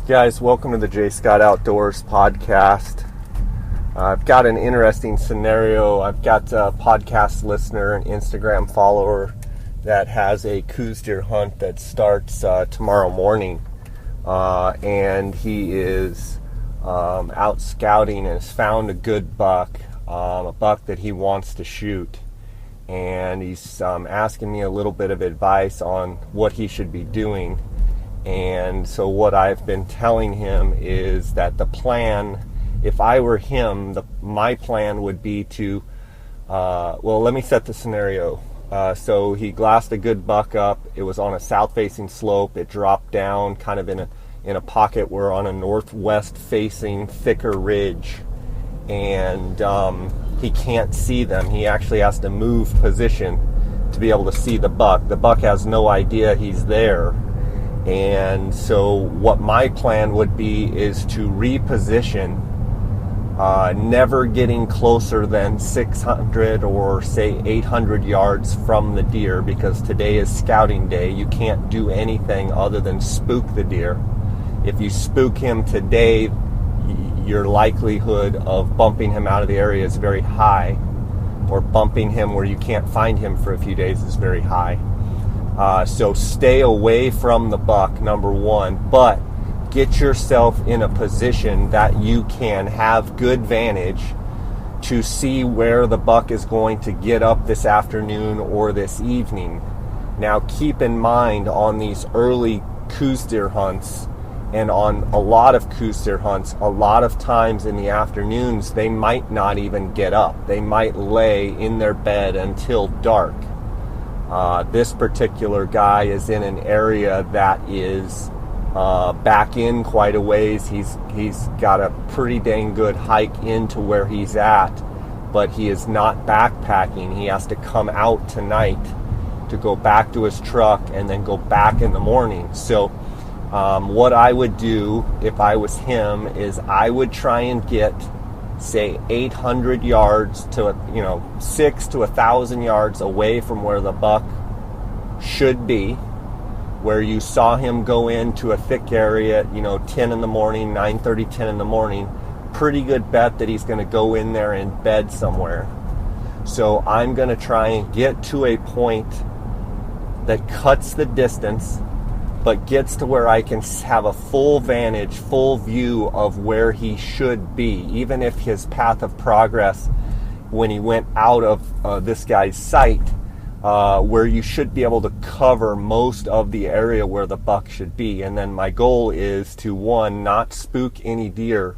Guys, welcome to the J. Scott Outdoors podcast. I've got an interesting scenario. I've got a podcast listener, an Instagram follower that has a Coues deer hunt that starts tomorrow morning. And he is out scouting and has found a good buck, a buck that he wants to shoot. And he's asking me a little bit of advice on what he should be doing. And so what I've been telling him is that the plan, if I were him, my plan would be to, let me set the scenario. So he glassed a good buck up. It was on a south-facing slope. It dropped down kind of in a pocket. We're on a northwest-facing thicker ridge. And he can't see them. He actually has to move position to be able to see the buck. The buck has no idea he's there. And so what my plan would be is to reposition, never getting closer than 600 or say 800 yards from the deer, because today is scouting day. You can't do anything other than spook the deer. If you spook him today, your likelihood of bumping him out of the area is very high, or bumping him where you can't find him for a few days is very high. So stay away from the buck, number one, but get yourself in a position that you can have good vantage to see where the buck is going to get up this afternoon or this evening. Now keep in mind, on these early Coues deer hunts and on a lot of Coues deer hunts, a lot of times in the afternoons they might not even get up. They might lay in their bed until dark. This particular guy is in an area that is back in quite a ways. He's got a pretty dang good hike into where he's at, but he is not backpacking. He has to come out tonight to go back to his truck and then go back in the morning. So what I would do if I was him is I would try and get, say, 800 yards to 6 to 1,000 yards away from where the buck should be, where you saw him go into a thick area, 10 in the morning, 9:30, 10 in the morning. Pretty good bet that he's going to go in there in bed somewhere. So I'm going to try and get to a point that cuts the distance, but gets to where I can have a full vantage, full view of where he should be, even if his path of progress when he went out of this guy's sight, where you should be able to cover most of the area where the buck should be. And then my goal is to, one, not spook any deer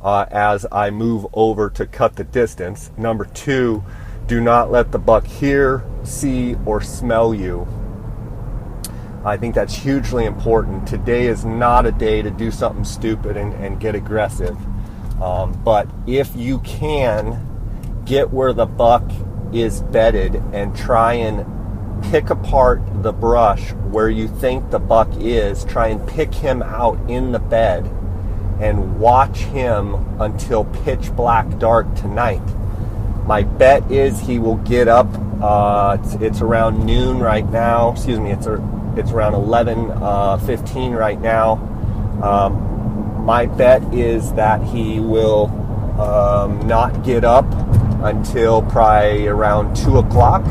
as I move over to cut the distance. Number two, do not let the buck hear, see, or smell you. I think that's hugely important. Today is not a day to do something stupid and get aggressive. But if you can get where the buck is bedded and try and pick apart the brush where you think the buck is, try and pick him out in the bed and watch him until pitch black dark tonight. My bet is he will get up. It's around noon right now. It's around 11:15 right now. My bet is that he will not get up until probably around 2 o'clock.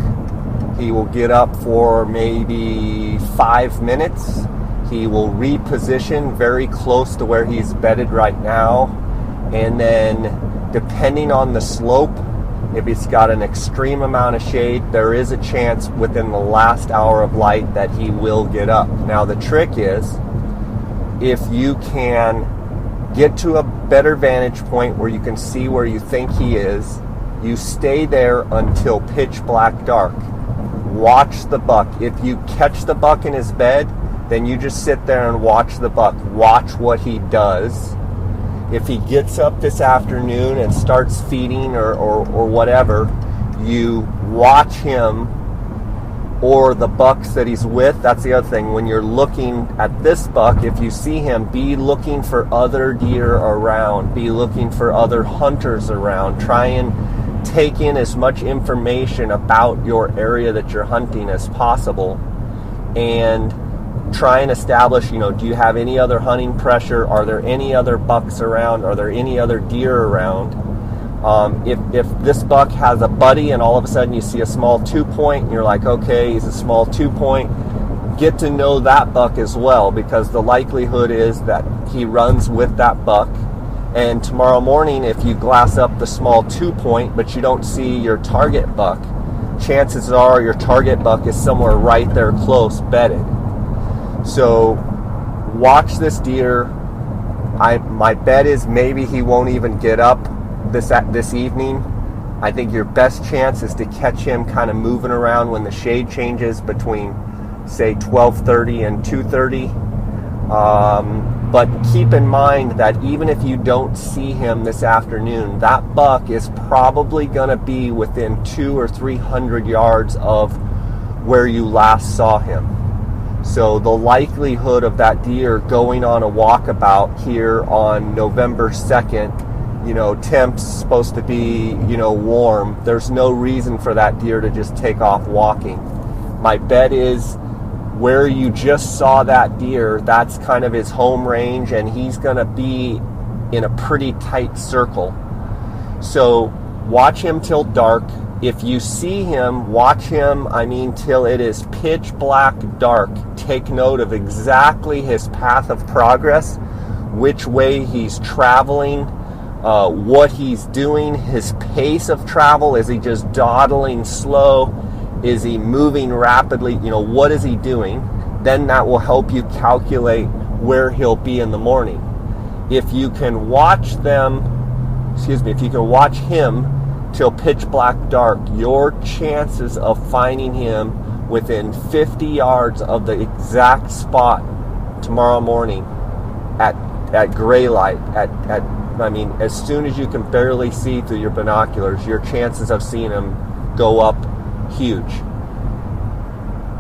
He will get up for maybe 5 minutes. He will reposition very close to where he's bedded right now. And then, depending on the slope, if it's got an extreme amount of shade, there is a chance within the last hour of light that he will get up. Now the trick is, if you can get to a better vantage point where you can see where you think he is, you stay there until pitch black dark. Watch the buck. If you catch the buck in his bed, then you just sit there and watch the buck. Watch what he does. If he gets up this afternoon and starts feeding or whatever, you watch him or the bucks that he's with. That's the other thing. When you're looking at this buck, if you see him, be looking for other deer around. Be looking for other hunters around. Try and take in as much information about your area that you're hunting as possible. And try and establish, do you have any other hunting pressure? Are there any other bucks around? Are there any other deer around? If this buck has a buddy and all of a sudden you see a small 2-point and you're like, okay, he's a small 2-point, get to know that buck as well, because the likelihood is that he runs with that buck. And tomorrow morning, if you glass up the small 2-point but you don't see your target buck, chances are your target buck is somewhere right there close, bedded. So watch this deer. My bet is maybe he won't even get up this evening. I think your best chance is to catch him kind of moving around when the shade changes between, say, 12:30 and 2:30. But keep in mind that even if you don't see him this afternoon, that buck is probably going to be within 200 or 300 yards of where you last saw him. So the likelihood of that deer going on a walkabout here on November 2nd, temps supposed to be, warm. There's no reason for that deer to just take off walking. My bet is where you just saw that deer, that's kind of his home range, and he's going to be in a pretty tight circle. So watch him till dark. If you see him, watch him, till it is pitch black dark. Take note of exactly his path of progress, which way he's traveling, what he's doing, his pace of travel. Is he just dawdling slow? Is he moving rapidly? What is he doing? Then that will help you calculate where he'll be in the morning. If you can watch him till pitch black dark, your chances of finding him within 50 yards of the exact spot tomorrow morning at gray light, as soon as you can barely see through your binoculars, your chances of seeing him go up huge.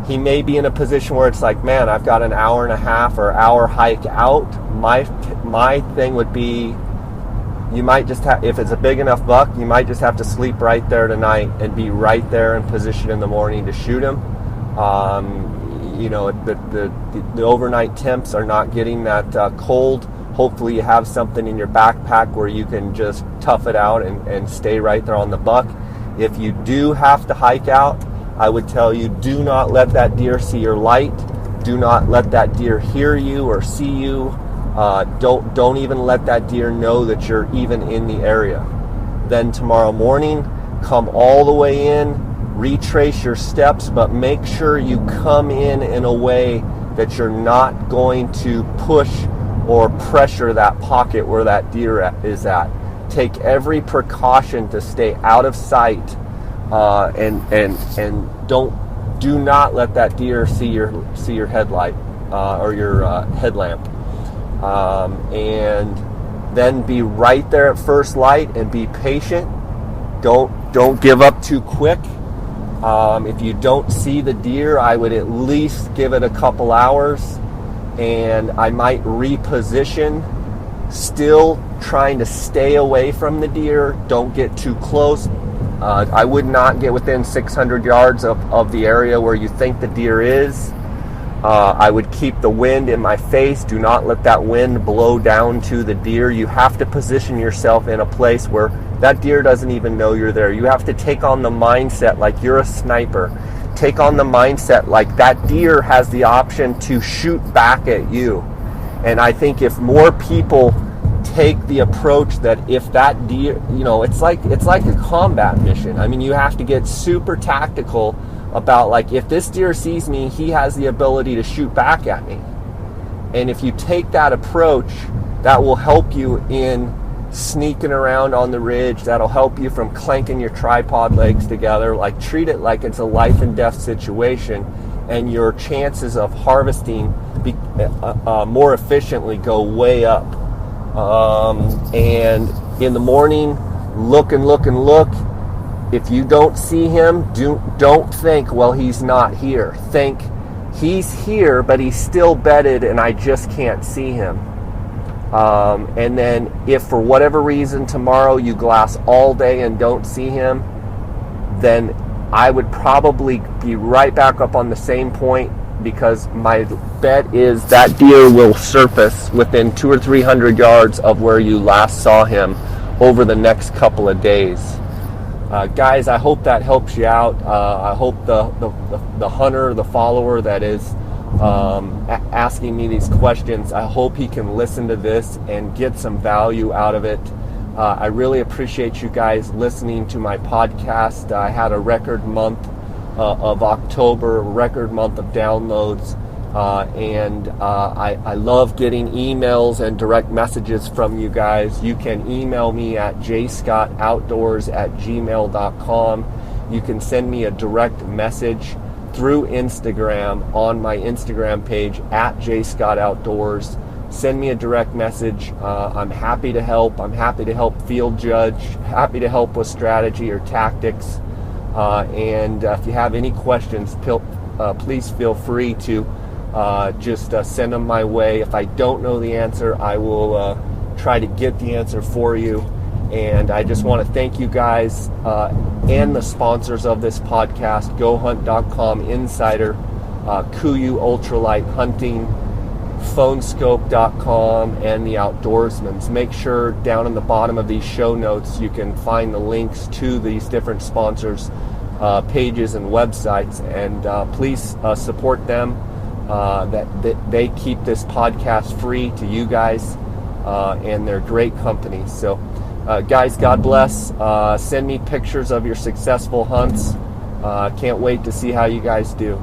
He may be in a position where it's like, man, I've got an hour and a half or hour hike out. My thing would be, you might just have, if it's a big enough buck, you might just have to sleep right there tonight and be right there in position in the morning to shoot him. The overnight temps are not getting that cold. Hopefully you have something in your backpack where you can just tough it out and stay right there on the buck. If you do have to hike out, I would tell you, do not let that deer see your light. Do not let that deer hear you or see you. Don't even let that deer know that you're even in the area. Then tomorrow morning, come all the way in, retrace your steps, but make sure you come in a way that you're not going to push or pressure that pocket where that deer is at. Take every precaution to stay out of sight, and do not let that deer see your headlight or your headlamp. And then be right there at first light and be patient. Don't give up too quick. If you don't see the deer, I would at least give it a couple hours, and I might reposition, still trying to stay away from the deer. Don't get too close. I would not get within 600 yards of the area where you think the deer is. I would keep the wind in my face. Do not let that wind blow down to the deer. You have to position yourself in a place where that deer doesn't even know you're there. You have to take on the mindset like you're a sniper. Take on the mindset like that deer has the option to shoot back at you. And I think if more people take the approach that if that deer, it's like a combat mission. You have to get super tactical about, like, if this deer sees me, he has the ability to shoot back at me. And if you take that approach, that will help you in sneaking around on the ridge. That'll help you from clanking your tripod legs together. Like, treat it like it's a life and death situation, and your chances of harvesting more efficiently go way up. And in the morning, look and look and look. If you don't see him, don't think, well, he's not here. Think, he's here, but he's still bedded and I just can't see him. And then if for whatever reason tomorrow you glass all day and don't see him, then I would probably be right back up on the same point because my bet is that deer will surface within 200 or 300 yards of where you last saw him over the next couple of days. Guys, I hope that helps you out. I hope the hunter, the follower that is asking me these questions, I hope he can listen to this and get some value out of it. I really appreciate you guys listening to my podcast. I had a record month of October, record month of downloads, and I love getting emails and direct messages from you guys. You can email me at jscottoutdoors@gmail.com. You can send me a direct message through Instagram on my Instagram page at jscottoutdoors. Send me a direct message. I'm happy to help. I'm happy to help field judge, happy to help with strategy or tactics. And if you have any questions, please feel free to just send them my way. If I don't know the answer, I will try to get the answer for you. And I just want to thank you guys and the sponsors of this podcast, GoHunt.com Insider, Kuiu Ultralight Hunting, Phonescope.com, and the Outdoorsmans. Make sure down in the bottom of these show notes you can find the links to these different sponsors' pages and websites, and please support them. That they keep this podcast free to you guys, and they're great companies. So guys, God bless. Send me pictures of your successful hunts. Can't wait to see how you guys do.